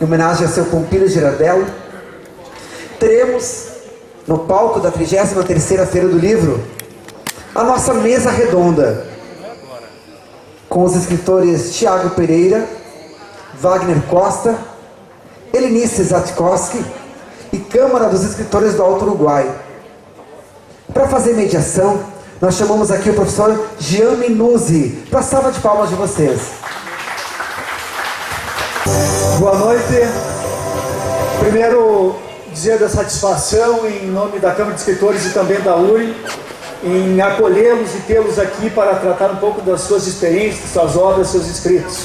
em homenagem a seu Pompílio Girardello, teremos no palco da 33ª Feira do Livro a nossa mesa redonda com os escritores Tiago Pereira, Wagner Costa, Helenice Zatkowski e Câmara dos Escritores do Alto Uruguai. Para fazer mediação, nós chamamos aqui o professor Jean Minuzzi. Para a salva de palmas de vocês. Boa noite. Primeiro, dizer da satisfação em nome da Câmara de Escritores e também da URI em acolhê-los e tê-los aqui para tratar um pouco das suas experiências, suas obras, seus escritos.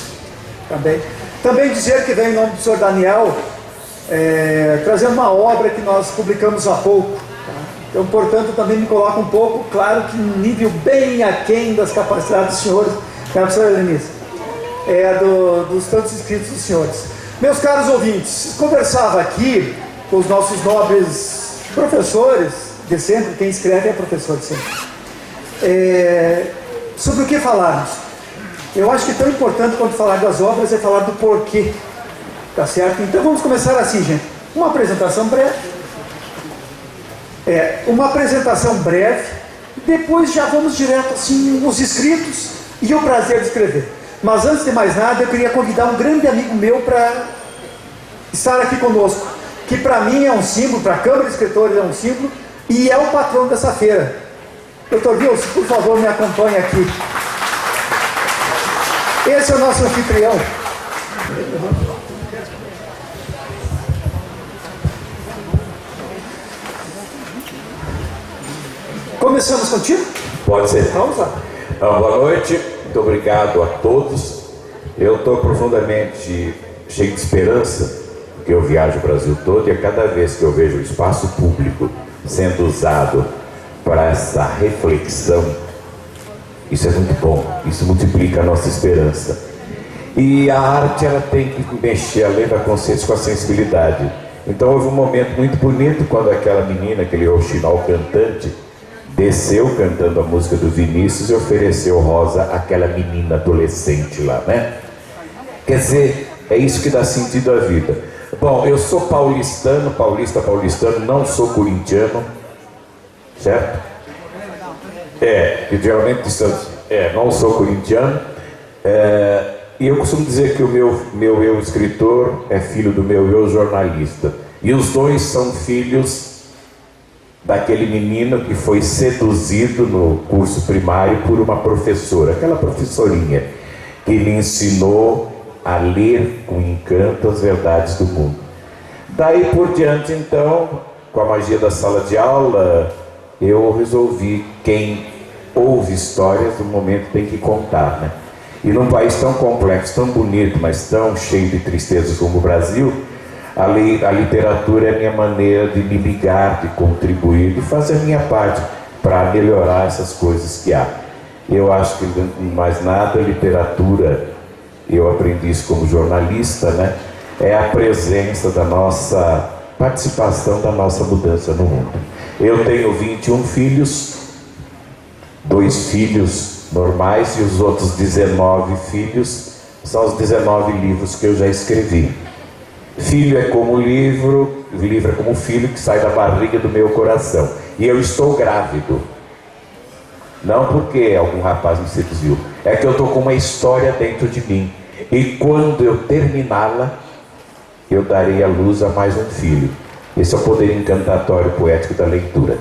Também dizer que vem em nome do senhor Daniel, trazendo uma obra que nós publicamos há pouco. Então, portanto, também me coloca um pouco, claro que um nível bem aquém das capacidades dos senhores, professor Helenice, dos tantos escritos dos senhores. Meus caros ouvintes, conversava aqui com os nossos nobres professores de sempre, quem escreve é professor de sempre, sobre o que falarmos. Eu acho que tão importante quanto falar das obras é falar do porquê, tá certo? Então vamos começar assim, gente, uma apresentação breve, depois já vamos direto assim, os escritos e o prazer de escrever. Mas antes de mais nada, eu queria convidar um grande amigo meu para estar aqui conosco, que para mim é um símbolo, para a Câmara de Escritores é um símbolo, e é o patrão dessa feira. Dr. Wilson, por favor, me acompanhe aqui. Esse é o nosso anfitrião. Começamos contigo? Pode ser. Vamos lá. Boa noite, muito obrigado a todos. Eu estou profundamente cheio de esperança, porque eu viajo o Brasil todo e a cada vez que eu vejo o espaço público sendo usado para essa reflexão, isso é muito bom, isso multiplica a nossa esperança. E a arte, ela tem que mexer além da consciência com a sensibilidade. Então houve um momento muito bonito quando aquela menina, aquele roxinol cantante, desceu cantando a música do Vinícius e ofereceu rosa àquela menina adolescente lá, né? Quer dizer, é isso que dá sentido à vida. Bom, eu sou paulistano, paulistano, não sou corintiano, certo? Que geralmente não sou corintiano, e eu costumo dizer que o meu eu escritor é filho do meu eu jornalista, e os dois são filhos daquele menino que foi seduzido no curso primário por uma professora, aquela professorinha que lhe ensinou a ler com encanto as verdades do mundo. Daí por diante, então, com a magia da sala de aula, eu resolvi, quem ouve histórias, no momento tem que contar, né? E num país tão complexo, tão bonito, mas tão cheio de tristezas como o Brasil, a literatura é a minha maneira de me ligar, de contribuir, de fazer a minha parte para melhorar essas coisas que há. Eu acho que, mais nada, literatura, eu aprendi isso como jornalista, né? É a presença da nossa participação, da nossa mudança no mundo. Eu tenho 21 filhos, 2 filhos normais e os outros 19 filhos são os 19 livros que eu já escrevi. Filho é como livro, livro é como filho que sai da barriga do meu coração. E eu estou grávido. Não porque algum rapaz me seduziu, é que eu estou com uma história dentro de mim. E quando eu terminá-la, eu darei à luz a mais um filho. Esse é o poder encantatório poético da leitura.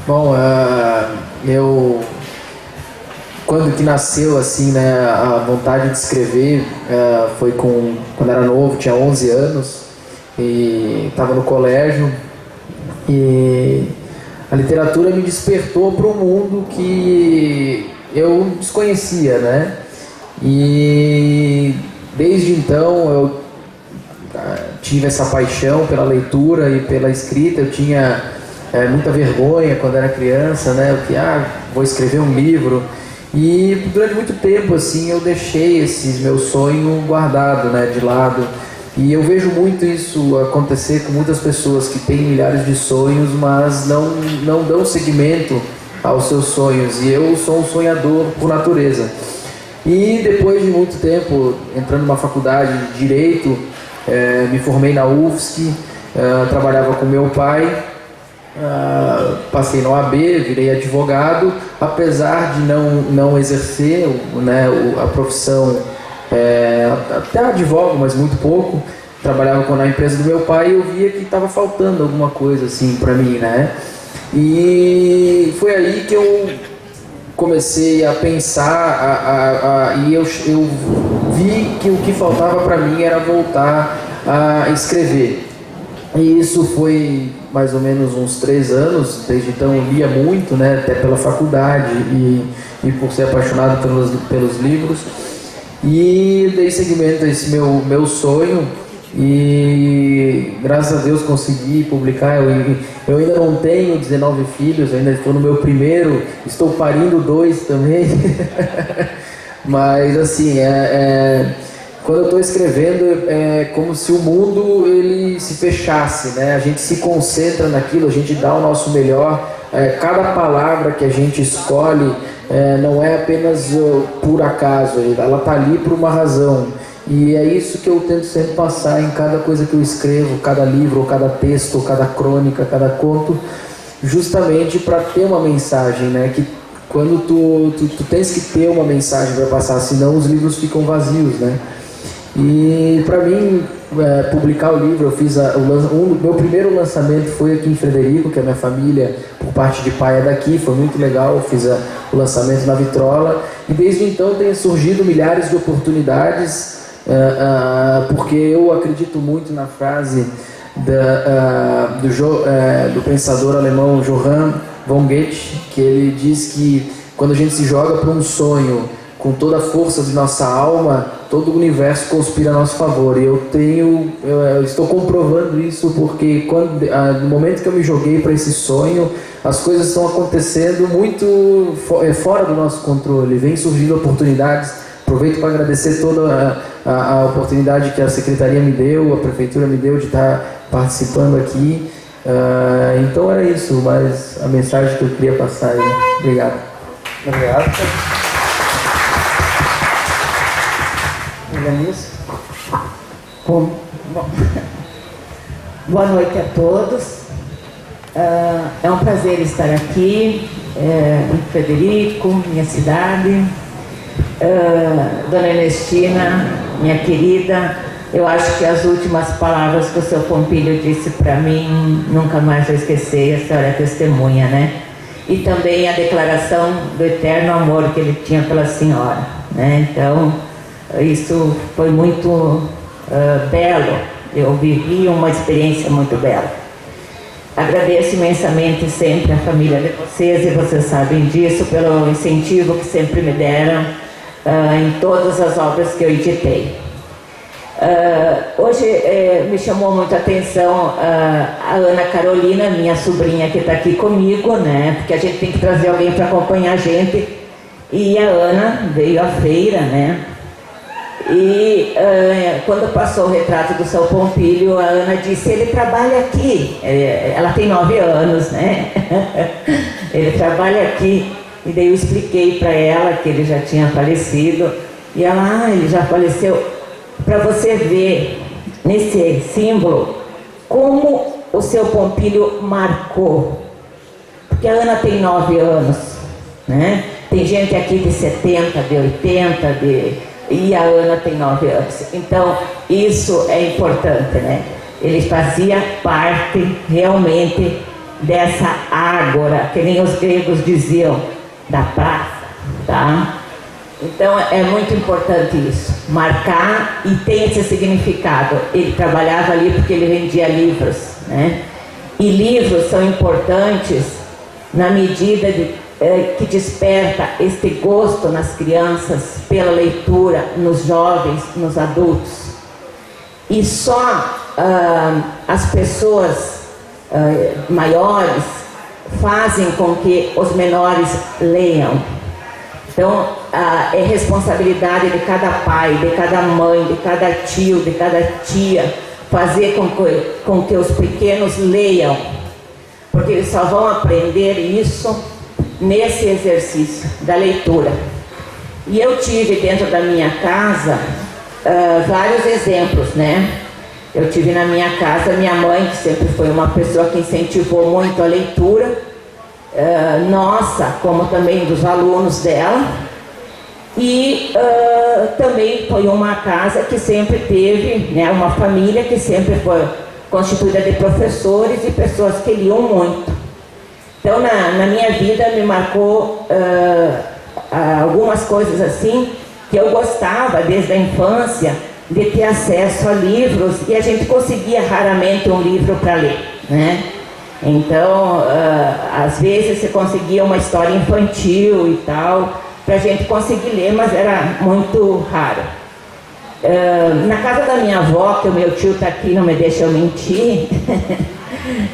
Bom, eu, quando que nasceu assim, né, a vontade de escrever, foi quando era novo, tinha 11 anos e estava no colégio, e a literatura me despertou para um mundo que eu desconhecia, né? E desde então eu tive essa paixão pela leitura e pela escrita. Eu tinha muita vergonha quando era criança, né? Vou escrever um livro. E durante muito tempo assim eu deixei esse meu sonho guardado, né, de lado. E eu vejo muito isso acontecer com muitas pessoas que têm milhares de sonhos, mas não dão seguimento aos seus sonhos. E eu sou um sonhador por natureza. E depois de muito tempo entrando numa faculdade de Direito, me formei na UFSC, trabalhava com meu pai, passei na OAB, virei advogado, apesar de não exercer, né, a profissão, até advogo, mas muito pouco. Trabalhava na empresa do meu pai e eu via que estava faltando alguma coisa assim para mim, né? E foi aí que eu comecei a pensar e eu vi que o que faltava para mim era voltar a escrever. E isso foi mais ou menos uns 3 anos. Desde então eu lia muito, né, até pela faculdade e por ser apaixonado pelos livros. E dei seguimento a esse meu sonho. E graças a Deus consegui publicar. Eu ainda não tenho 19 filhos, ainda estou no meu primeiro, estou parindo 2 também. Mas assim, quando eu estou escrevendo é como se o mundo ele se fechasse, né? A gente se concentra naquilo, a gente dá o nosso melhor. Cada palavra que a gente escolhe não é apenas por acaso, ela está ali por uma razão. E é isso que eu tento sempre passar em cada coisa que eu escrevo, cada livro, cada texto, cada crônica, cada conto, justamente para ter uma mensagem, né? Que quando tu tens que ter uma mensagem para passar, senão os livros ficam vazios, né? E para mim, publicar o livro, eu fiz meu primeiro lançamento foi aqui em Frederico, que a minha família, por parte de pai, é daqui, foi muito legal. Eu fiz o lançamento na Vitrola e desde então tem surgido milhares de oportunidades. Porque eu acredito muito na frase do pensador alemão Johann von Goethe, que ele diz que quando a gente se joga para um sonho com toda a força de nossa alma, todo o universo conspira a nosso favor. E eu estou comprovando isso porque no momento que eu me joguei para esse sonho, as coisas estão acontecendo muito fora do nosso controle, vem surgindo oportunidades. Aproveito para agradecer toda a oportunidade que a Secretaria me deu, a Prefeitura me deu de estar participando aqui. Então era isso, mas a mensagem que eu queria passar aí. Obrigado. Obrigado. Bom, boa noite a todos. É um prazer estar aqui em Frederico, minha cidade. Dona Ernestina, minha querida, eu acho que as últimas palavras que o seu Pompílio disse para mim, nunca mais vou esquecer, a senhora é testemunha, né? E também a declaração do eterno amor que ele tinha pela senhora, né? Então, isso foi muito belo, eu vivi uma experiência muito bela. Agradeço imensamente sempre a família de vocês, e vocês sabem disso, pelo incentivo que sempre me deram em todas as obras que eu editei. Hoje me chamou muito a atenção a Ana Carolina, minha sobrinha, que está aqui comigo, né? Porque a gente tem que trazer alguém para acompanhar a gente. E a Ana veio à feira, né? E quando passou o retrato do seu Pompílio, a Ana disse: ele trabalha aqui. Ela tem 9 anos, né? Ele trabalha aqui. E daí eu expliquei para ela que ele já tinha falecido. E ela: ele já faleceu. Para você ver nesse símbolo como o seu Pompílio marcou. Porque a Ana tem 9 anos, né? Tem gente aqui de 70, de 80, e a Ana tem 9 anos. Então, isso é importante, né? Ele fazia parte realmente dessa ágora, que nem os gregos diziam, da praça, tá? Então, é muito importante isso, marcar, e tem esse significado. Ele trabalhava ali porque ele vendia livros, né? E livros são importantes na medida que desperta este gosto nas crianças pela leitura, nos jovens, nos adultos. E só as pessoas maiores fazem com que os menores leiam. Então, é responsabilidade de cada pai, de cada mãe, de cada tio, de cada tia, fazer com que os pequenos leiam, porque eles só vão aprender isso nesse exercício da leitura. E eu tive dentro da minha casa vários exemplos, né? Eu tive na minha casa minha mãe, que sempre foi uma pessoa que incentivou muito a leitura, nossa, como também dos alunos dela, e também foi uma casa que sempre teve, né, uma família que sempre foi constituída de professores e pessoas que liam muito. Então, na minha vida me marcou algumas coisas assim que eu gostava desde a infância de ter acesso a livros, e a gente conseguia raramente um livro para ler, né? Então, às vezes você conseguia uma história infantil e tal, para a gente conseguir ler, mas era muito raro. Na casa da minha avó, que o meu tio está aqui, não me deixa eu mentir,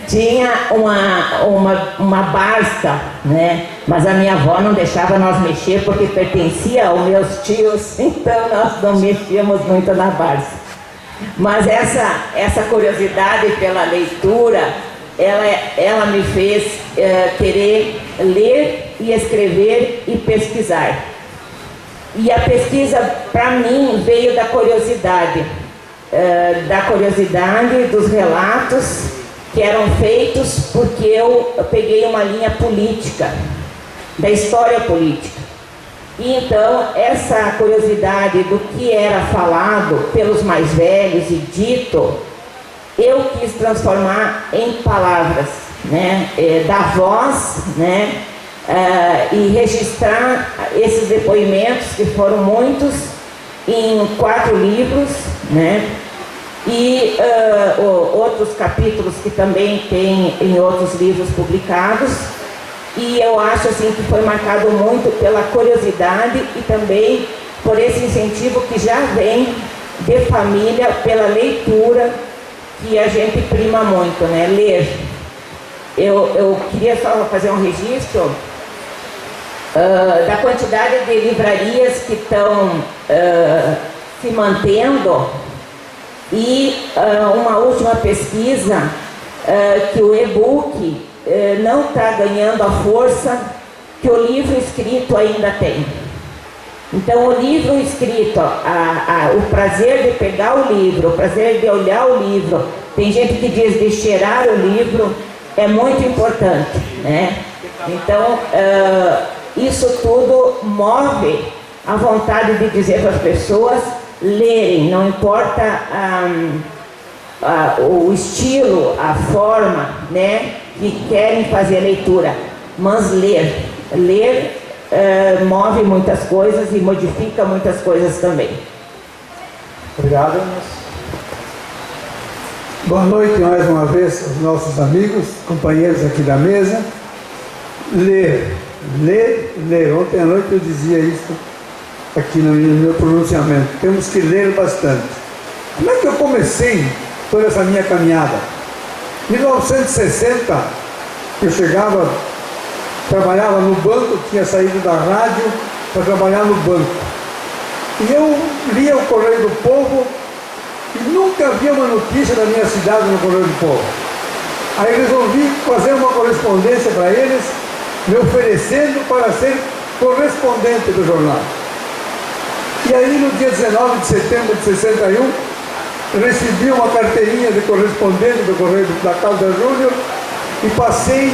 tinha uma Barça, né? Mas a minha avó não deixava nós mexer porque pertencia aos meus tios, então nós não mexíamos muito na Barça. Mas essa curiosidade pela leitura, ela me fez querer ler e escrever e pesquisar. E a pesquisa, para mim, veio da curiosidade dos relatos que eram feitos porque eu peguei uma linha política, da história política. E então, essa curiosidade do que era falado pelos mais velhos e dito, eu quis transformar em palavras, né? Dar voz, né? E registrar esses depoimentos, que foram muitos, em 4 livros, né? E outros capítulos que também tem em outros livros publicados. E eu acho assim que foi marcado muito pela curiosidade e também por esse incentivo que já vem de família, pela leitura, que a gente prima muito, né? Ler. Eu queria só fazer um registro da quantidade de livrarias que estão se mantendo, e uma última pesquisa que o e-book não está ganhando a força que o livro escrito ainda tem. Então, o livro escrito, o prazer de pegar o livro, o prazer de olhar o livro, tem gente que diz de cheirar o livro, é muito importante, né? Então, isso tudo move a vontade de dizer para as pessoas lerem, não importa o estilo, a forma, né, que querem fazer a leitura, mas ler move muitas coisas e modifica muitas coisas também. Obrigado. Boa noite mais uma vez aos nossos amigos, companheiros aqui da mesa. Ler. Ontem à noite eu dizia isso aqui no meu pronunciamento. Temos que ler bastante. Como é que eu comecei toda essa minha caminhada? Em 1960, eu trabalhava no banco, tinha saído da rádio para trabalhar no banco. E eu lia o Correio do Povo e nunca havia uma notícia da minha cidade no Correio do Povo. Aí resolvi fazer uma correspondência para eles, me oferecendo para ser correspondente do jornal. E aí, no dia 19 de setembro de 61, recebi uma carteirinha de correspondente do Correio da Caldas Júnior e passei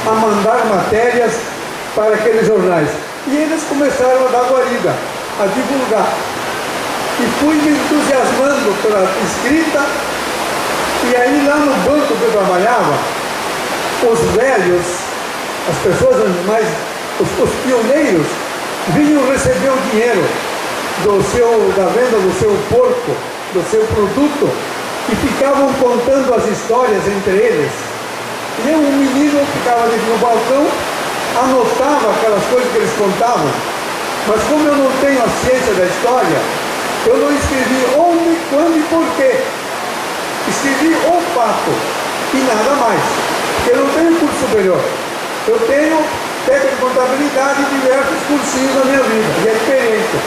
a mandar matérias para aqueles jornais. E eles começaram a dar guarida, a divulgar. E fui me entusiasmando pela escrita. E aí, lá no banco que eu trabalhava, os velhos, as pessoas mais, os pioneiros, vinham receber o dinheiro da venda do seu porco, do seu produto, e ficavam contando as histórias entre eles. E eu, um menino, ficava ali no balcão, anotava aquelas coisas que eles contavam, mas como eu não tenho a ciência da história, eu não escrevi onde, quando e porquê. Escrevi o fato e nada mais, porque eu não tenho curso superior. Eu tenho técnica de contabilidade e diversos cursinhos na minha vida, e é diferente.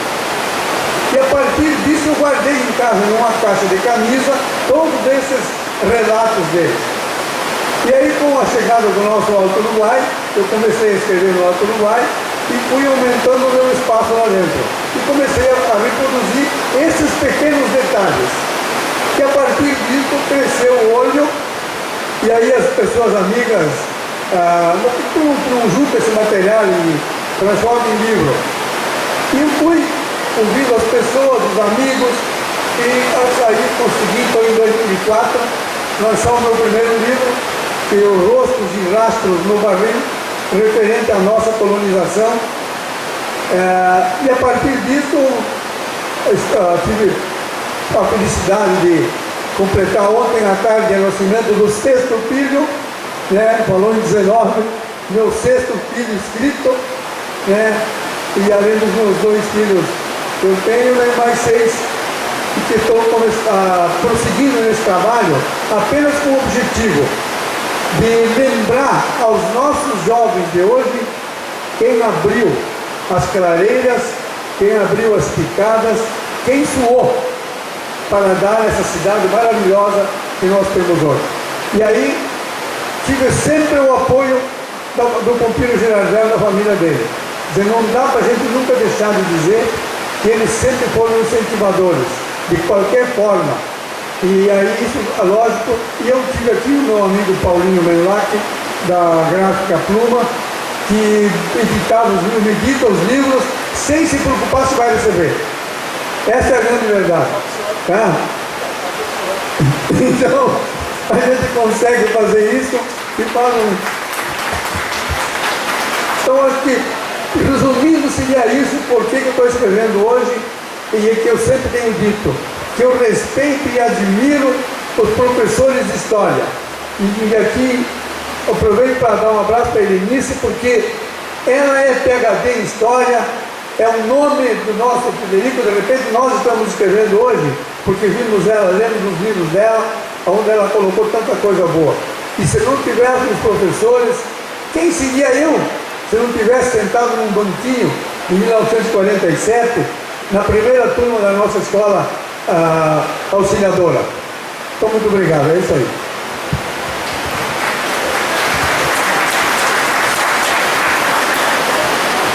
E a partir disso eu guardei em casa, numa caixa de camisa, todos esses relatos deles. E aí, com a chegada do nosso Alto Uruguai, eu comecei a escrever no Alto Uruguai e fui aumentando o meu espaço lá dentro. E comecei a reproduzir esses pequenos detalhes. E a partir disso cresceu o olho, e aí as pessoas amigas, por que tu não junta esse material e transforma em livro? E eu fui ouvindo as pessoas, os amigos, e aí consegui, então em 2004, lançar o meu primeiro livro, que é o Rostos e Rastros no Barril, referente à nossa colonização. E a partir disso, tive a felicidade de completar ontem à tarde o nascimento do 6º filho, né? Falou em 19, meu 6º filho escrito, né? E além dos meus 2 filhos que eu tenho, né, mais 6, e que estou prosseguindo nesse trabalho apenas com o objetivo de lembrar aos nossos jovens de hoje quem abriu as clareiras, quem abriu as picadas, quem suou para dar essa cidade maravilhosa que nós temos hoje. E aí tive sempre o apoio do Pompílio Girardel, da família dele. Dizer, não dá para a gente nunca deixar de dizer que eles sempre foram incentivadores, de qualquer forma. E aí isso, lógico, e eu tive aqui o meu amigo Paulinho Menlac, da Gráfica Pluma, que editava me edita os livros sem se preocupar se vai receber. Essa é a grande verdade. Tá? Então, a gente consegue fazer isso e faz um... Então, acho que, resumindo, seria isso, por que eu estou escrevendo hoje, e é que eu sempre tenho dito, que eu respeito e admiro os professores de história. E aqui aproveito para dar um abraço para a Helenice, porque ela é PhD em História, é o nome do nosso Frederico. De repente nós estamos escrevendo hoje, porque vimos ela, lemos os livros dela, onde ela colocou tanta coisa boa. E se não tivéssemos professores, quem seria eu se não tivesse sentado num banquinho em 1947, na primeira turma da nossa escola auxiliadora? Então, muito obrigado, é isso aí.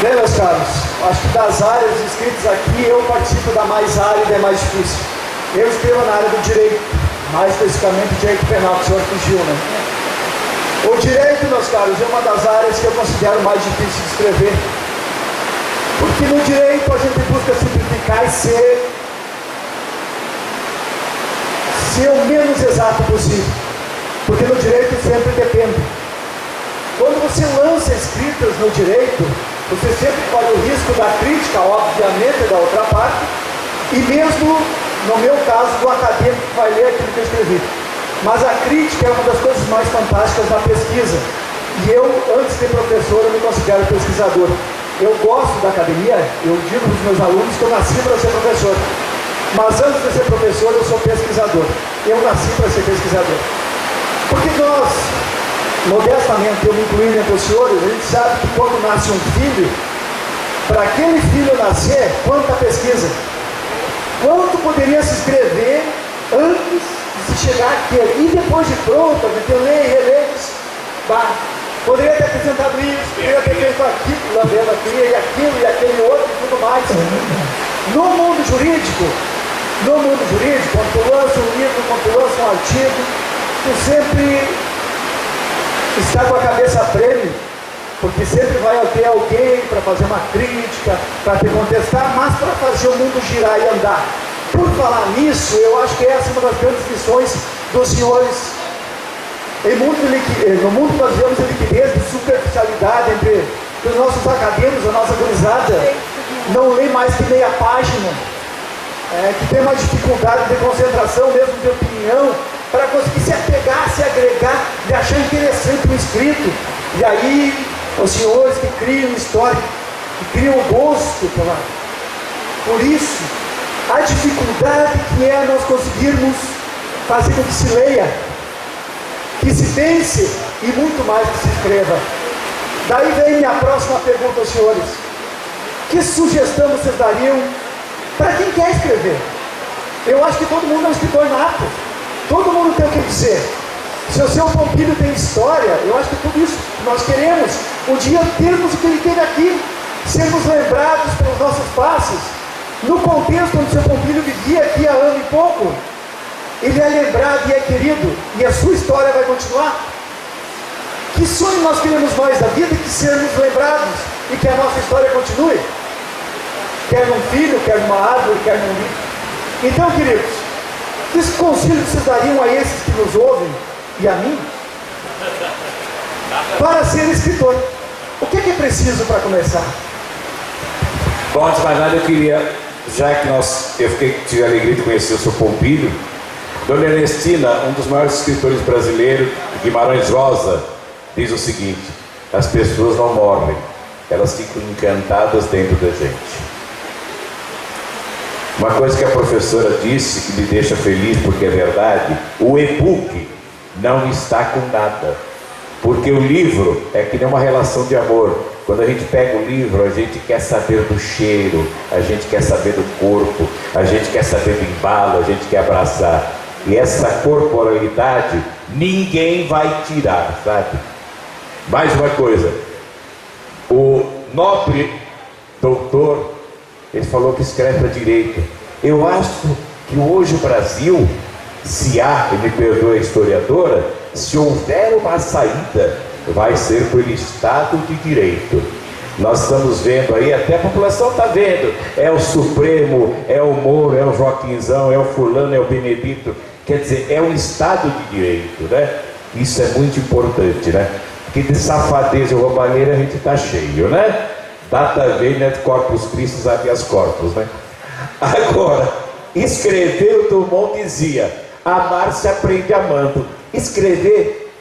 Bem, meus caros, acho que das áreas escritas aqui, eu participo da mais árida e mais difícil. Eu escrevo na área do direito, mais especificamente direito penal, que o senhor fugiu, né? O direito, meus caros, é uma das áreas que eu considero mais difícil de escrever. Porque no direito a gente busca simplificar e ser o menos exato possível. Porque no direito sempre depende. Quando você lança escritas no direito, você sempre corre o risco da crítica, obviamente, da outra parte, e mesmo, no meu caso, do acadêmico que vai ler aquilo que eu escrevi. Mas a crítica é uma das coisas mais fantásticas da pesquisa. E eu, antes de professor, eu me considero pesquisador. Eu gosto da academia, eu digo para os meus alunos que eu nasci para ser professor. Mas antes de ser professor, eu sou pesquisador. Eu nasci para ser pesquisador. Porque nós, modestamente, eu me incluindo entre os senhores, a gente sabe que quando nasce um filho, para aquele filho nascer, quanta pesquisa, quanto poderia se escrever antes de se chegar aqui, e depois de pronto, a gente lê e relê, poderia ter apresentado isso, poderia ter feito aquilo, lavando aqui, e aquilo, e aquele outro, e tudo mais. No mundo jurídico, quando tu lança um livro, quando tu lança um artigo, tu sempre está com a cabeça a prêmio, porque sempre vai ter alguém para fazer uma crítica, para te contestar, mas para fazer o mundo girar e andar. Por falar nisso, eu acho que essa é uma das grandes lições dos senhores. No mundo nós vemos a liquidez e superficialidade entre os nossos acadêmicos, a nossa gurizada não lê mais que meia página, que tem uma dificuldade de concentração, mesmo de opinião, para conseguir se apegar, se agregar, de achar interessante o escrito. E aí, os senhores que criam história, que criam gosto por isso, a dificuldade que é nós conseguirmos fazer com que se leia, que se pense e muito mais que se escreva. Daí vem minha próxima pergunta aos senhores. Que sugestão vocês dariam para quem quer escrever? Eu acho que todo mundo é um escritor nato. Todo mundo tem o que dizer. Se o seu Pompílio tem história, eu acho que tudo isso nós queremos. Um dia termos o que ele teve aqui, sermos lembrados pelos nossos passos, no contexto onde seu Pompílio vivia aqui há ano e pouco. Ele é lembrado e é querido, e a sua história vai continuar. Que sonho nós queremos mais da vida que sermos lembrados e que a nossa história continue? Quer num filho, quer numa árvore, quer num livro. Então, queridos, que conselho vocês dariam a esses que nos ouvem e a mim para ser escritor? O que é preciso para começar? Bom, antes de mais nada, eu queria, já que tive a alegria de conhecer o seu Pompílio, Dona Ernestina, um dos maiores escritores brasileiros, Guimarães Rosa, diz o seguinte: as pessoas não morrem, elas ficam encantadas dentro da gente. Uma coisa que a professora disse que me deixa feliz porque é verdade: o e-book não está com nada, porque o livro é que nem uma relação de amor. Quando a gente pega o livro, a gente quer saber do cheiro, a gente quer saber do corpo, a gente quer saber do embalo, a gente quer abraçar. E essa corporalidade ninguém vai tirar, sabe? Mais uma coisa, o nobre doutor, ele falou que escreve para a direita. Eu acho que hoje o Brasil, se há, e me perdoe a historiadora, se houver uma saída, vai ser pelo Estado de Direito. Nós estamos vendo aí, até a população está vendo, é o Supremo, é o Moro, é o Joaquinzão, é o fulano, é o Benedito. Quer dizer, é um Estado de Direito, né? Isso é muito importante, né? Porque de safadeza e roubalheira a gente está cheio, né? Data venia de corpus Christi habeas corpus, né? Agora, escrever, o Drummond dizia: amar se aprende amando. Escrever,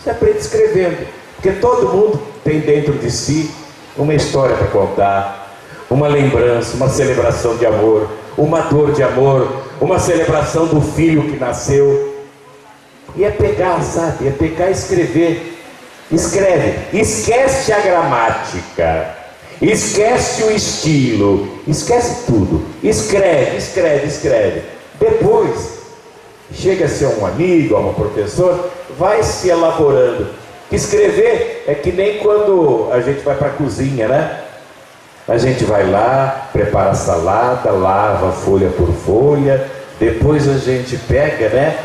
se aprende escrevendo. Porque todo mundo tem dentro de si uma história para contar, uma lembrança, uma celebração de amor, uma dor de amor, uma celebração do filho que nasceu. E é pegar, sabe? É pegar e escrever. Escreve, esquece a gramática, esquece o estilo, esquece tudo. Escreve, escreve, escreve. Depois, chega a ser um amigo, um professor, vai se elaborando. Escrever é que nem quando a gente vai para a cozinha, né? A gente vai lá, prepara a salada, lava folha por folha, depois a gente pega, né?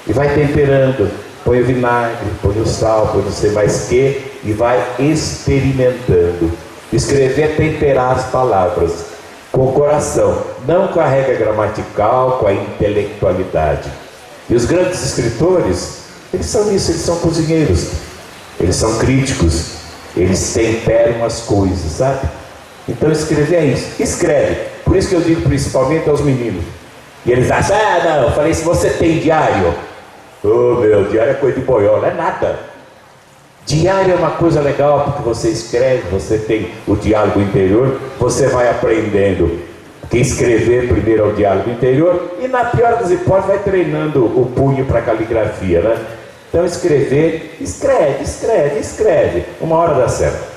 E vai temperando. Põe o vinagre, põe o sal, põe não sei mais que, e vai experimentando. Escrever é temperar as palavras com o coração, não com a regra gramatical, com a intelectualidade. E os grandes escritores, eles são isso, eles são cozinheiros, eles são críticos, eles temperam as coisas, sabe? Então escrever é isso, escreve. Por isso que eu digo principalmente aos meninos. E eles acham: ah, não, eu falei, se você tem diário. Oh, meu, diário é coisa de boiola, é nada. Diário é uma coisa legal, porque você escreve, você tem o diálogo interior, você vai aprendendo que escrever primeiro é o diálogo interior, e na pior das hipóteses vai treinando o punho para caligrafia, né? Então escrever, escreve, escreve, escreve, uma hora dá certo.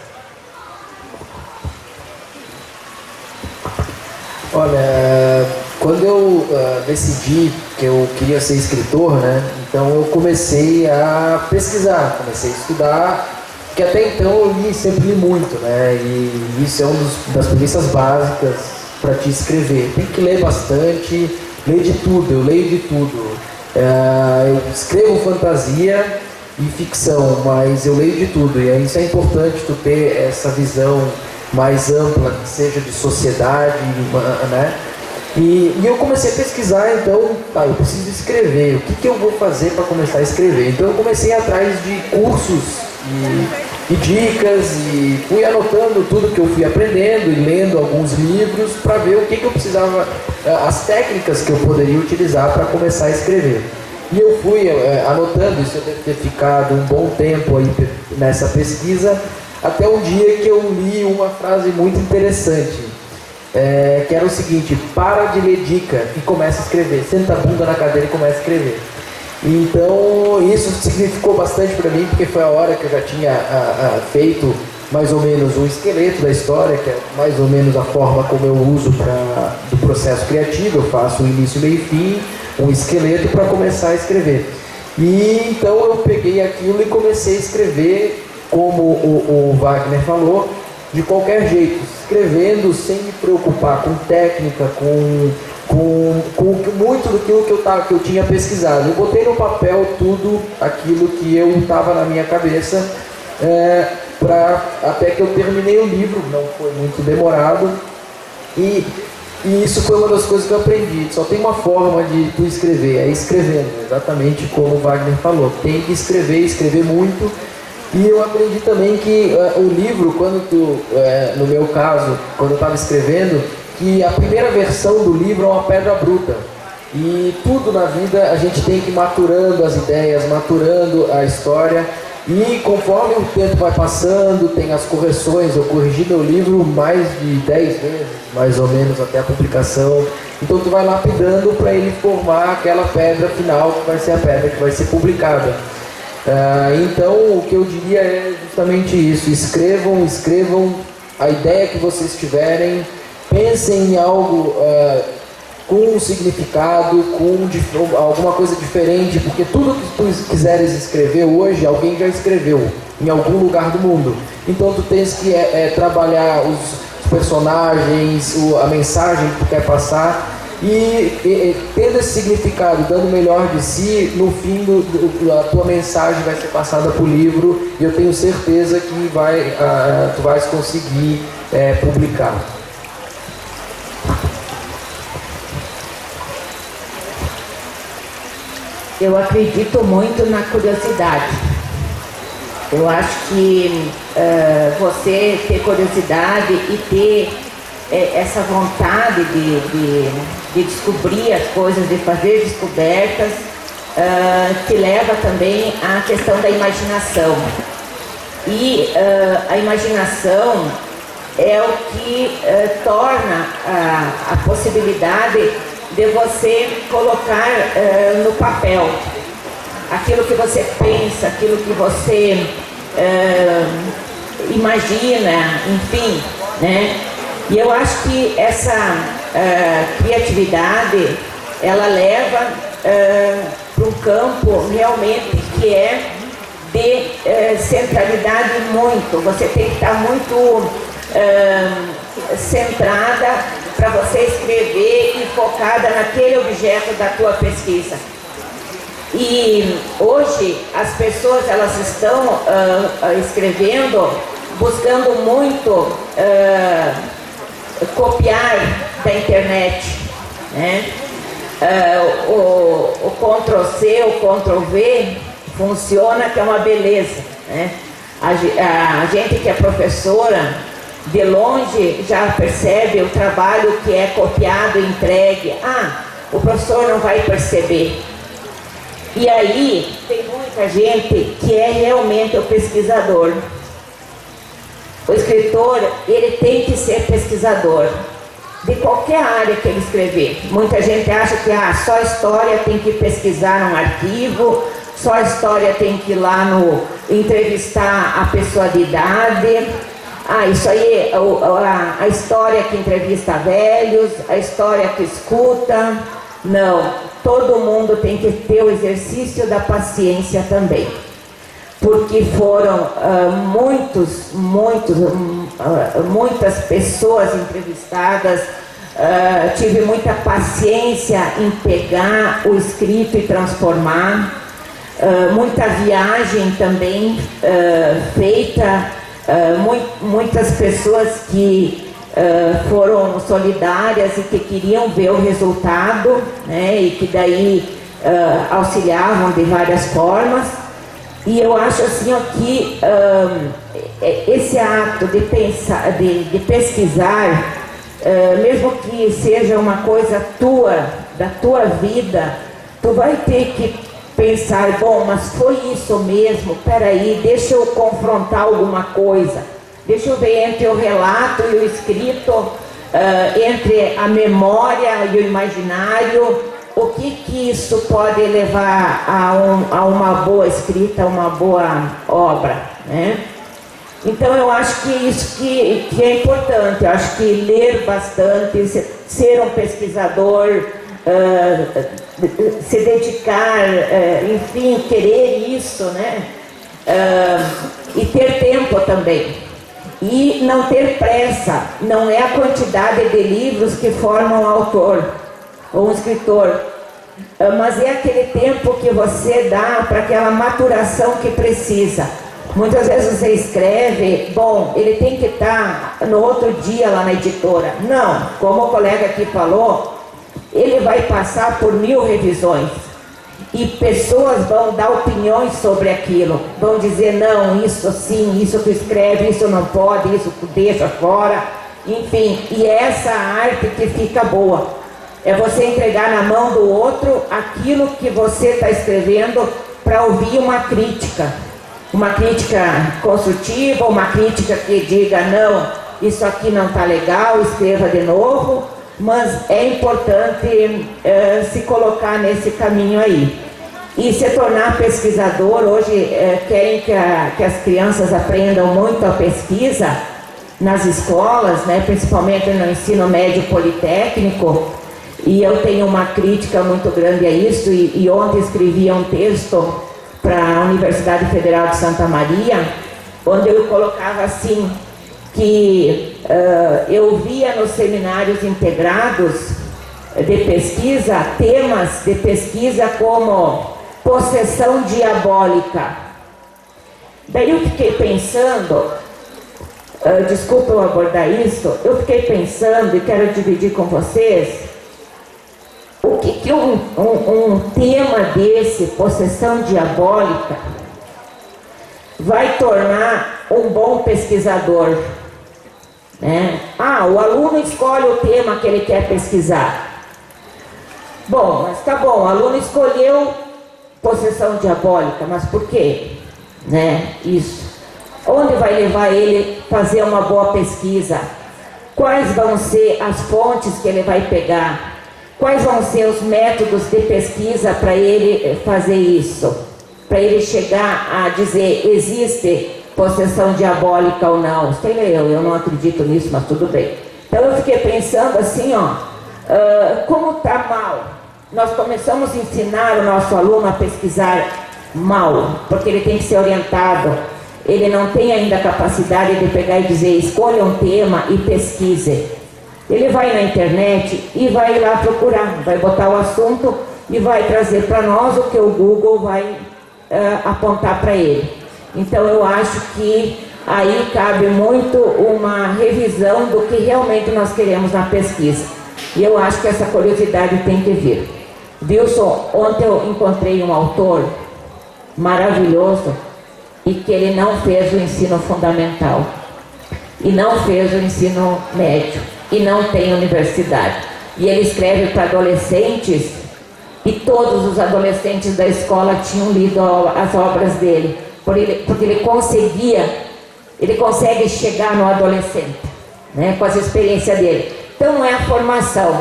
Olha, quando eu decidi que eu queria ser escritor, né, então eu comecei a pesquisar, comecei a estudar, que até então eu sempre li muito, né, e isso é uma das premissas básicas para te escrever. Tem que ler bastante, ler de tudo, eu leio de tudo. Eu escrevo fantasia e ficção, mas eu leio de tudo, e isso é importante, tu ter essa visão mais ampla, que seja de sociedade, né? E eu comecei a pesquisar, então, eu preciso escrever, o que eu vou fazer para começar a escrever? Então eu comecei atrás de cursos e dicas, e fui anotando tudo que eu fui aprendendo e lendo alguns livros para ver o que eu precisava, as técnicas que eu poderia utilizar para começar a escrever. E eu fui anotando, isso eu devo ter ficado um bom tempo aí nessa pesquisa, até um dia que eu li uma frase muito interessante, que era o seguinte: para de ler dica e começa a escrever, senta a bunda na cadeira e começa a escrever. Então isso significou bastante para mim, porque foi a hora que eu já tinha feito mais ou menos um esqueleto da história, que é mais ou menos a forma como eu uso do processo criativo. Eu faço o início, meio e fim, um esqueleto para começar a escrever. E então eu peguei aquilo e comecei a escrever como o Wagner falou, de qualquer jeito, escrevendo sem me preocupar com técnica, muito do que eu tinha pesquisado. Eu botei no papel tudo aquilo que eu estava na minha cabeça, até que eu terminei o livro, não foi muito demorado, e isso foi uma das coisas que eu aprendi. Só tem uma forma de tu escrever, é escrevendo, exatamente como o Wagner falou. Tem que escrever muito. E eu aprendi também que o livro, no meu caso, quando eu estava escrevendo, que a primeira versão do livro é uma pedra bruta. E tudo na vida a gente tem que ir maturando as ideias, maturando a história. E conforme o tempo vai passando, tem as correções. Eu corrigi meu livro mais de 10 vezes, mais ou menos, até a publicação. Então tu vai lapidando para ele formar aquela pedra final, que vai ser a pedra que vai ser publicada. Então o que eu diria é justamente isso: escrevam a ideia que vocês tiverem, pensem em algo com um significado, com alguma coisa diferente, porque tudo que tu quiseres escrever hoje, alguém já escreveu em algum lugar do mundo. Então tu tens que trabalhar os personagens, a mensagem que tu quer passar, e tendo esse significado, dando o melhor de si, no fim a tua mensagem vai ser passada para o livro, e eu tenho certeza que tu vais conseguir publicar. Eu acredito muito na curiosidade. Eu acho que você ter curiosidade e ter essa vontade de descobrir as coisas, de fazer descobertas, que leva também à questão da imaginação. E a imaginação é o que torna a possibilidade de você colocar no papel aquilo que você pensa, aquilo que você imagina, enfim, né? E eu acho que essa criatividade, ela leva para um campo realmente que é de centralidade muito. Você tem que estar muito centrada para você escrever e focada naquele objeto da tua pesquisa. E hoje as pessoas, elas estão escrevendo, buscando muito copiar da internet, né? O Ctrl+C, o Ctrl+V funciona, que é uma beleza, né? A gente que é professora, de longe já percebe o trabalho que é copiado e entregue. O professor não vai perceber. E aí tem muita gente que é realmente o pesquisador. O escritor, ele tem que ser pesquisador de qualquer área que ele escrever. Muita gente acha que só história tem que pesquisar num arquivo, só história tem que ir lá entrevistar a pessoa de idade. Isso aí, a história que entrevista velhos, a história que escuta. Não, todo mundo tem que ter o exercício da paciência também. Porque foram muitas pessoas entrevistadas, tive muita paciência em pegar o escrito e transformar, muita viagem também feita, muitas pessoas que foram solidárias e que queriam ver o resultado, né, e que daí auxiliavam de várias formas. E eu acho assim que esse ato de pensar, de pesquisar, mesmo que seja uma coisa da tua vida, tu vai ter que pensar, bom, mas foi isso mesmo, peraí, deixa eu confrontar alguma coisa, deixa eu ver entre o relato e o escrito, entre a memória e o imaginário, o que isso pode levar a uma boa escrita, a uma boa obra, né? Então eu acho que isso que é importante. Eu acho que ler bastante, ser um pesquisador, se dedicar, enfim, querer isso, né? e ter tempo também. E não ter pressa, não é a quantidade de livros que formam um autor ou um escritor, mas é aquele tempo que você dá para aquela maturação que precisa. Muitas vezes você escreve, bom, ele tem que estar no outro dia lá na editora. Não, como o colega aqui falou, ele vai passar por 1000 revisões. E pessoas vão dar opiniões sobre aquilo, vão dizer, não, isso sim, isso tu escreve, isso não pode, isso tu deixa fora, enfim, e é essa arte que fica boa, é você entregar na mão do outro aquilo que você está escrevendo para ouvir uma crítica construtiva, uma crítica que diga, não, isso aqui não está legal, escreva de novo, mas é importante se colocar nesse caminho aí. E se tornar pesquisador, hoje querem que as crianças aprendam muito a pesquisa nas escolas, né, principalmente no ensino médio politécnico, e eu tenho uma crítica muito grande a isso, e ontem escrevi um texto para a Universidade Federal de Santa Maria, onde eu colocava assim, que eu via nos seminários integrados de pesquisa, temas de pesquisa como possessão diabólica. Daí eu fiquei pensando, desculpa eu abordar isso, eu fiquei pensando e quero dividir com vocês, o que um tema desse, possessão diabólica, vai tornar um bom pesquisador. Né? O aluno escolhe o tema que ele quer pesquisar. Bom, mas tá bom, o aluno escolheu possessão diabólica, mas por quê? Né? Isso. Onde vai levar ele a fazer uma boa pesquisa? Quais vão ser as fontes que ele vai pegar? Quais vão ser os métodos de pesquisa para ele fazer isso? Para ele chegar a dizer, existe possessão diabólica ou não? Sei lá, eu não acredito nisso, mas tudo bem. Então eu fiquei pensando assim, como está mal? Nós começamos a ensinar o nosso aluno a pesquisar mal, porque ele tem que ser orientado. Ele não tem ainda a capacidade de pegar e dizer, escolha um tema e pesquise. Ele vai na internet e vai lá procurar, vai botar o assunto e vai trazer para nós o que o Google vai apontar para ele. Então eu acho que aí cabe muito uma revisão do que realmente nós queremos na pesquisa. E eu acho que essa curiosidade tem que vir. Wilson, ontem eu encontrei um autor maravilhoso e que ele não fez o ensino fundamental e não fez o ensino médio e não tem universidade. E ele escreve para adolescentes e todos os adolescentes da escola tinham lido as obras dele, porque ele consegue chegar no adolescente, né, com as experiências dele. Então não é a formação,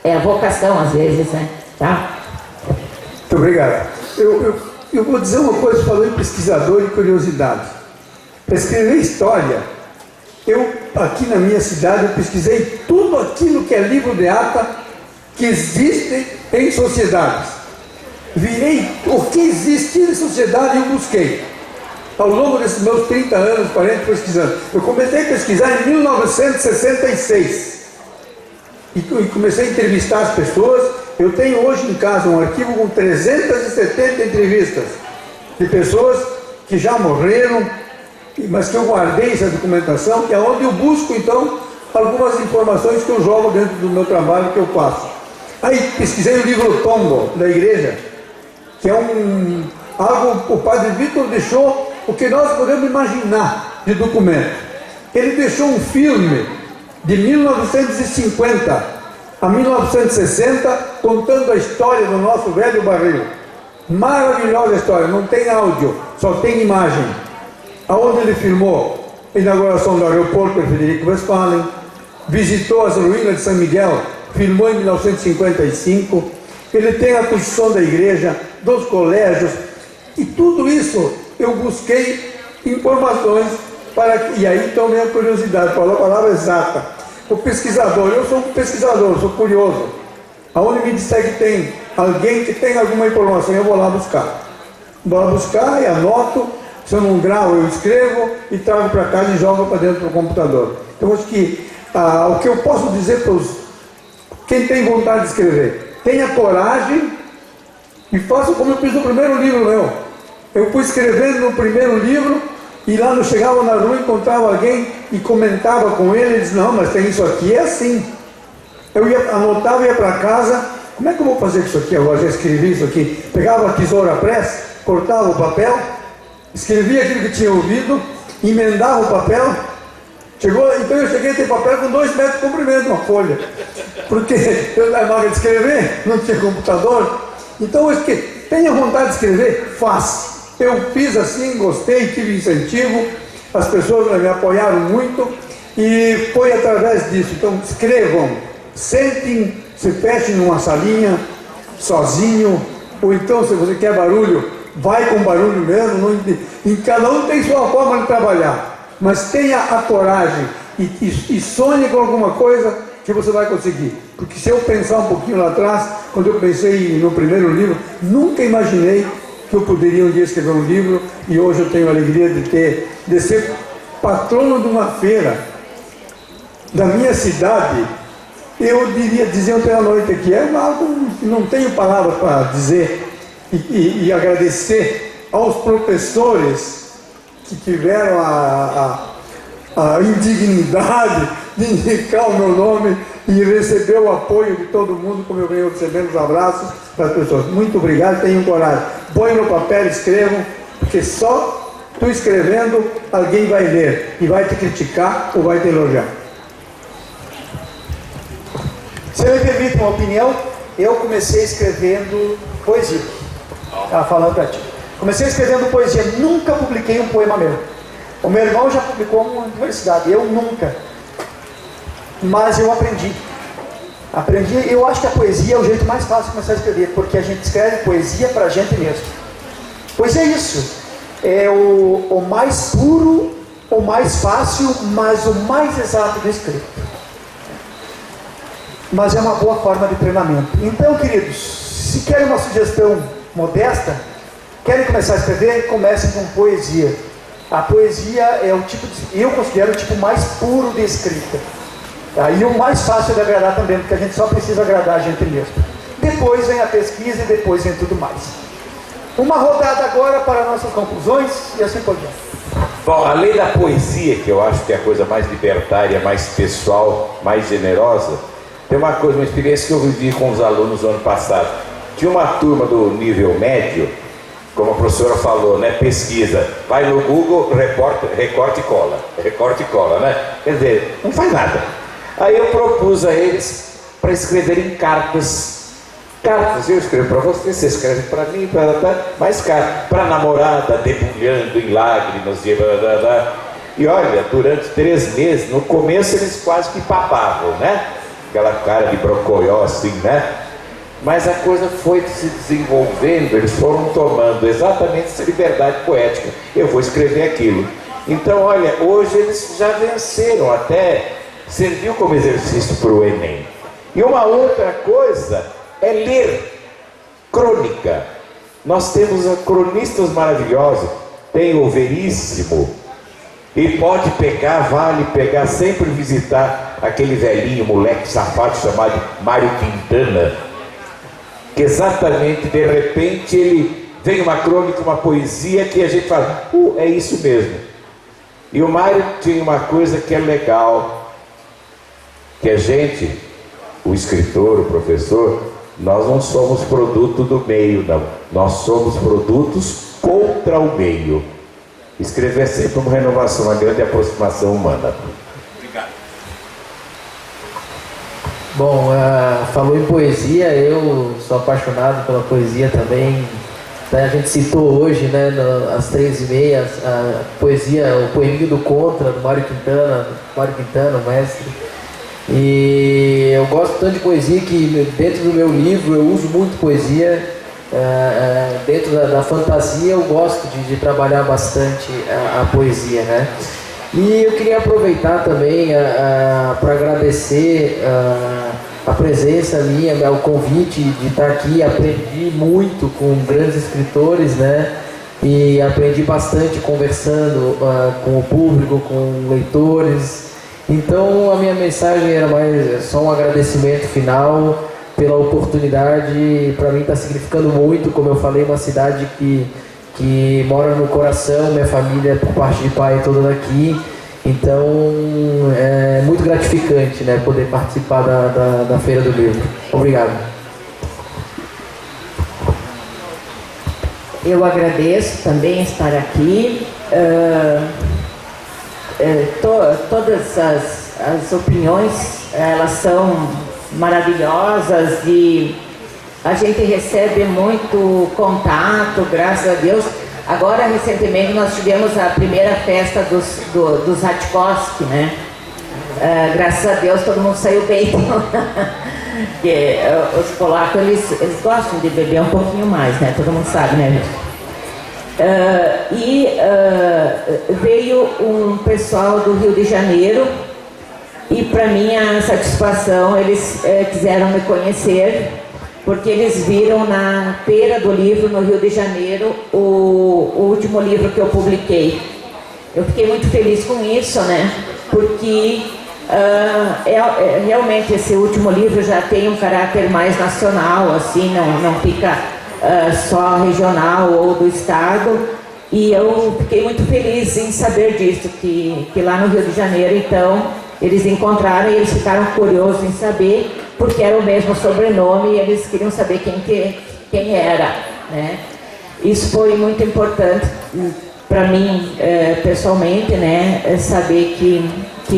é a vocação às vezes, né? Tá? Muito obrigado. Eu vou dizer uma coisa falando em pesquisador e curiosidade. Para escrever história, eu aqui na minha cidade eu pesquisei tudo aquilo que é livro de ata que existe em sociedades. Virei o que existe em sociedade e eu busquei. Ao longo desses meus 30 anos, 40 pesquisando. Eu comecei a pesquisar em 1966. E comecei a entrevistar as pessoas. Eu tenho hoje em casa um arquivo com 370 entrevistas de pessoas que já morreram, mas que eu guardei essa documentação, que é onde eu busco então algumas informações que eu jogo dentro do meu trabalho que eu faço. Aí pesquisei o livro Tombo da igreja, que é algo o padre Vitor deixou o que nós podemos imaginar de documento. Ele deixou um filme de 1950 a 1960, contando a história do nosso velho barril. Maravilhosa história, não tem áudio, só tem imagem. Aonde ele filmou a inauguração do aeroporto de Frederico Westphalen, visitou as ruínas de São Miguel, filmou em 1955, ele tem a construção da igreja, dos colégios, e tudo isso eu busquei informações e aí então minha curiosidade, falou a palavra exata. O pesquisador, eu sou um pesquisador, sou curioso. Aonde me disser que tem alguém que tem alguma informação, eu vou lá buscar. Vou lá buscar e anoto, Se eu não gravo, eu escrevo e trago para casa e jogo para dentro do computador. Então, acho que o que eu posso dizer para quem tem vontade de escrever, tenha coragem e faça como eu fiz no primeiro livro meu. Eu fui escrevendo no primeiro livro e lá eu chegava na rua, encontrava alguém e comentava com ele, ele disse, não, mas tem isso aqui, é assim. Eu anotava e ia para casa, como é que eu vou fazer isso aqui agora? Já escrevi isso aqui. Pegava a tesoura press, cortava o papel, escrevia aquilo que tinha ouvido, emendava o papel. Então eu cheguei a ter papel com 2 metros de comprimento, uma folha. Porque eu era máquina de escrever, não tinha computador. Então eu que tenha vontade de escrever, faça. Eu fiz assim, gostei, tive incentivo, as pessoas me apoiaram muito e foi através disso. Então escrevam, sentem, se fechem numa salinha, sozinho, ou então se você quer barulho, vai com barulho mesmo, e cada um tem sua forma de trabalhar, mas tenha a coragem e sonhe com alguma coisa que você vai conseguir. Porque se eu pensar um pouquinho lá atrás, quando eu pensei no primeiro livro, nunca imaginei que eu poderia um dia escrever um livro, e hoje eu tenho a alegria de ser patrono de uma feira da minha cidade. Eu dizer ontem à noite aqui, algo que não tenho palavras para dizer, e agradecer aos professores que tiveram a indignidade de indicar o meu nome e receber o apoio de todo mundo, como eu venho recebendo os abraços das pessoas. Muito obrigado, tenham coragem. Põe no papel, escrevam, porque só tu escrevendo, alguém vai ler e vai te criticar ou vai te elogiar. Se eu me permite uma opinião, eu comecei escrevendo poesia. Estava falando para ti. Comecei escrevendo poesia, nunca publiquei um poema meu. O meu irmão já publicou uma universidade, eu nunca. Mas eu aprendi. Eu acho que a poesia é o jeito mais fácil de começar a escrever, porque a gente escreve poesia para a gente mesmo. Pois é isso. É o mais puro, o mais fácil, mas o mais exato do escrito. Mas é uma boa forma de treinamento. Então, queridos, se querem uma sugestão modesta, querem começar a escrever, comecem com poesia. A poesia é o tipo eu considero o tipo mais puro de escrita. E o mais fácil de agradar também, porque a gente só precisa agradar a gente mesmo. Depois vem a pesquisa e depois vem tudo mais. Uma rodada agora para nossas conclusões e assim por diante. Bom, além da poesia, que eu acho que é a coisa mais libertária, mais pessoal, mais generosa, tem uma experiência que eu vivi com os alunos no ano passado. Tinha uma turma do nível médio, como a professora falou, né? Pesquisa, vai no Google, recorte e cola, né? Quer dizer, não faz nada. Aí eu propus a eles para escreverem cartas. Eu escrevo para você escreve para mim, mais cartas. Para a namorada, debulhando em lágrimas, e olha, durante 3 meses, no começo eles quase que papavam, né? Aquela cara de brocoió assim, né? Mas a coisa foi se desenvolvendo, eles foram tomando exatamente essa liberdade poética. Eu vou escrever aquilo. Então, olha, hoje eles já venceram, até serviu como exercício para o Enem. E uma outra coisa é ler crônica. Nós temos cronistas maravilhosos, tem o Veríssimo, e pode pegar, vale pegar, sempre visitar aquele velhinho, moleque safado chamado Mário Quintana, que exatamente, de repente, ele vem uma crônica, uma poesia que a gente fala, é isso mesmo. E o Mário tinha uma coisa que é legal, que a gente, o escritor, o professor, nós não somos produto do meio, não. Nós somos produtos contra o meio. Escrever é sempre uma renovação, uma grande aproximação humana. Obrigado. Bom, falou em poesia, eu sou apaixonado pela poesia também. A gente citou hoje, né, às 3h30, a poesia, o poeminho do Contra, do Mário Quintana, o mestre. E eu gosto tanto de poesia que dentro do meu livro eu uso muito poesia. Dentro da fantasia eu gosto de trabalhar bastante a poesia, né? E eu queria aproveitar também para agradecer a presença minha, o convite de estar aqui. Aprendi muito com grandes escritores, né? e aprendi bastante conversando com o público, com leitores. Então a minha mensagem era mais só um agradecimento final pela oportunidade. Para mim está significando muito, como eu falei, uma cidade que mora no coração, minha família por parte de pai toda daqui. Então é muito gratificante, né, poder participar da Feira do Livro. Obrigado. Eu agradeço também estar aqui. Todas as opiniões, elas são maravilhosas e a gente recebe muito contato, graças a Deus. Agora, recentemente, nós tivemos a primeira festa dos Ratkowski, né? Graças a Deus, todo mundo saiu bem. Porque os polacos, eles gostam de beber um pouquinho mais, né? Todo mundo sabe, né, gente? Veio um pessoal do Rio de Janeiro e, para minha satisfação, eles quiseram me conhecer, porque eles viram na Feira do Livro no Rio de Janeiro o último livro que eu publiquei. Eu fiquei muito feliz com isso, né? Porque realmente esse último livro já tem um caráter mais nacional, assim, não fica só regional ou do estado. E eu fiquei muito feliz em saber disso, que lá no Rio de Janeiro, então, eles encontraram e eles ficaram curiosos em saber, porque era o mesmo sobrenome e eles queriam saber quem era, né? Isso foi muito importante para mim, pessoalmente, né? Saber que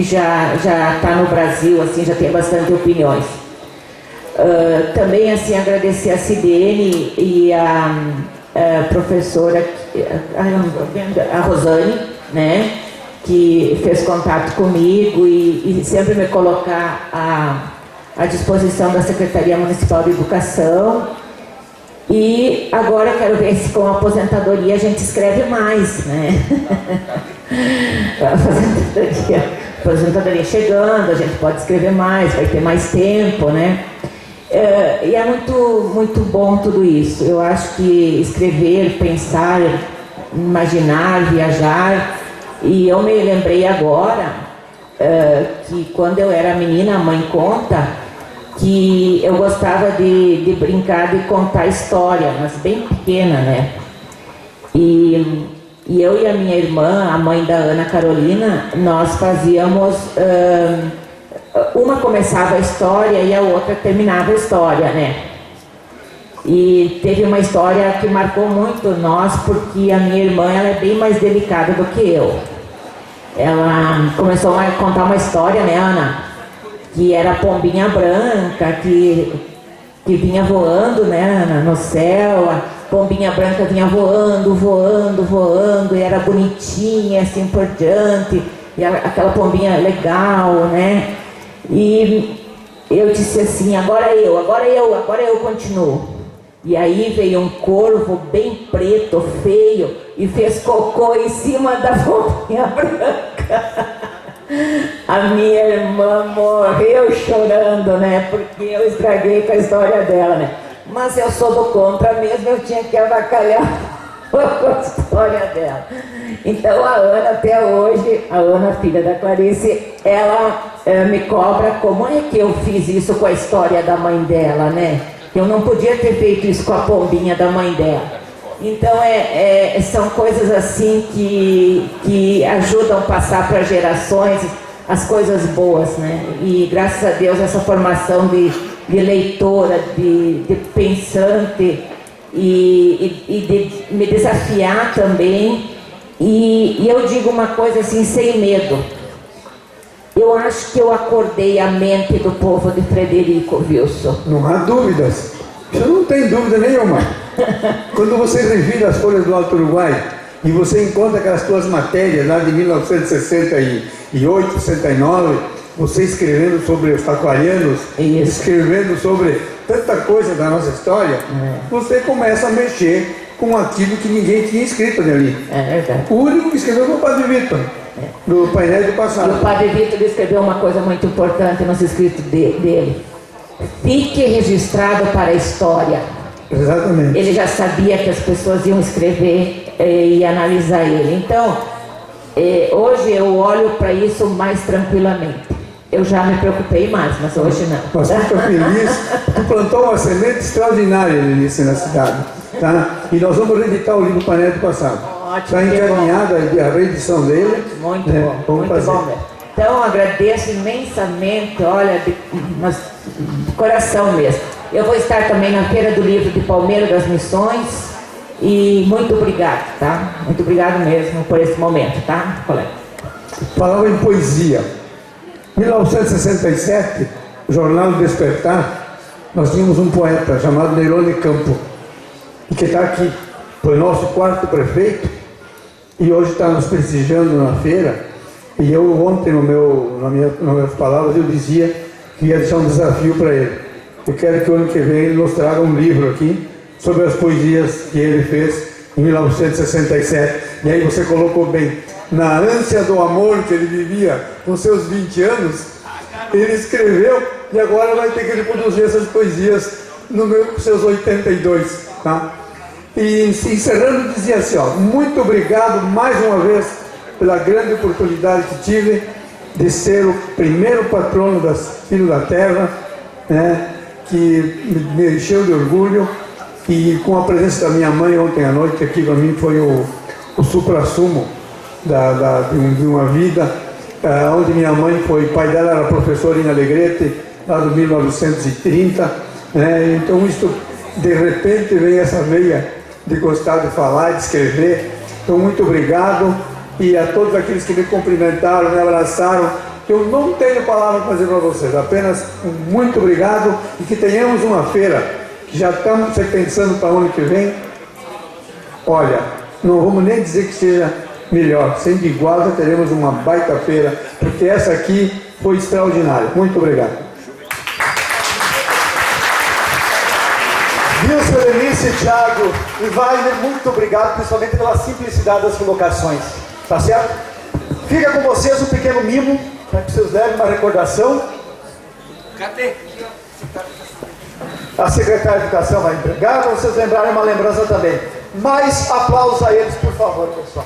já está no Brasil, assim, já tem bastante opiniões. Também, assim, agradecer a Cidene e a professora, a Rosane, né? Que fez contato comigo e sempre me colocar à disposição da Secretaria Municipal de Educação. E agora quero ver se com a aposentadoria a gente escreve mais, né? A aposentadoria chegando, a gente pode escrever mais, vai ter mais tempo, né? E é muito, muito bom tudo isso. Eu acho que escrever, pensar, imaginar, viajar. E eu me lembrei agora que quando eu era menina, a mãe conta que eu gostava de brincar, de contar história, mas bem pequena, né? E eu e a minha irmã, a mãe da Ana Carolina, nós fazíamos... uma começava a história e a outra terminava a história, né? E teve uma história que marcou muito nós, porque a minha irmã, ela é bem mais delicada do que eu. Ela começou a contar uma história, né, Ana? Que era a pombinha branca, que vinha voando, né, Ana, no céu. A pombinha branca vinha voando, voando, voando, e era bonitinha, assim por diante. E aquela pombinha legal, né? E eu disse assim, agora eu continuo. E aí veio um corvo bem preto, feio, e fez cocô em cima da pombinha branca. A minha irmã morreu chorando, né? Porque eu estraguei com a história dela, né? Mas eu sou do contra mesmo, eu tinha que avacalhar com a história dela. Então a Ana, até hoje, a Ana, filha da Clarice, ela me cobra como é que eu fiz isso com a história da mãe dela, né? Eu não podia ter feito isso com a pombinha da mãe dela. Então são coisas assim que ajudam a passar para gerações as coisas boas, né? E graças a Deus essa formação de leitora, de pensante e de me desafiar também. E eu digo uma coisa assim, sem medo. Eu acho que eu acordei a mente do povo de Frederico Wilson. Não há dúvidas. Você não tem dúvida nenhuma. Quando você revira as folhas do Alto Uruguai e você encontra aquelas suas matérias lá de 1968, 69, você escrevendo sobre os taquarianos, escrevendo sobre tanta coisa da nossa história, você começa a mexer com aquilo que ninguém tinha escrito ali. É verdade. O único que escreveu foi o Padre Vitor, do painel do passado. E o Padre Vitor escreveu uma coisa muito importante nos escritos dele. Fique registrado para a história. Exatamente. Ele já sabia que as pessoas iam escrever e analisar ele. Então, hoje eu olho para isso mais tranquilamente. Eu já me preocupei mais, mas hoje não. Mas fica feliz, tu plantou uma semente extraordinária, Lenice, na cidade. Tá? E nós vamos reeditar o livro Painel do Passado. Ótimo. Está encaminhada a reedição dele. Muito bom, vamos muito fazer. bom mesmo. Então, agradeço imensamente, olha, de coração mesmo. Eu vou estar também na Feira do Livro de Palmeira das Missões e muito obrigado, tá? Muito obrigado mesmo por esse momento, tá, colega? Falava em poesia. Em 1967, o jornal Despertar, nós tínhamos um poeta chamado Nerone Campo, que está aqui, foi nosso quarto prefeito e hoje está nos prestigiando na feira. E eu ontem, nas minhas palavras, eu dizia que ia deixar um desafio para ele. Eu quero que o ano que vem ele nos traga um livro aqui sobre as poesias que ele fez em 1967. E aí você colocou bem, na ânsia do amor que ele vivia com seus 20 anos, ele escreveu e agora vai ter que reproduzir essas poesias com seus 82. Tá? E encerrando, dizia assim, ó, muito obrigado mais uma vez pela grande oportunidade que tive de ser o primeiro patrono das Filhos da Terra, né, que me encheu de orgulho, e com a presença da minha mãe ontem à noite, aqui para mim foi o supra-sumo de uma vida, onde minha mãe foi, o pai dela era professor em Alegrete, lá do 1930, né, então isso, de repente, vem essa veia de gostar de falar, de escrever. Então, muito obrigado. E a todos aqueles que me cumprimentaram, me abraçaram, eu não tenho palavra para dizer para vocês, apenas um muito obrigado e que tenhamos uma feira, que já estamos pensando para o ano que vem. Olha, não vamos nem dizer que seja melhor, sendo igual, já teremos uma baita feira, porque essa aqui foi extraordinária. Muito obrigado. Wilson, Lenice, Thiago e Wagner, muito obrigado, principalmente pela simplicidade das colocações. Tá certo? Fica com vocês um pequeno mimo, para que vocês levem uma recordação. Cadê? A secretária de Educação vai entregar, para vocês lembrarem uma lembrança também. Mais aplausos a eles, por favor, pessoal.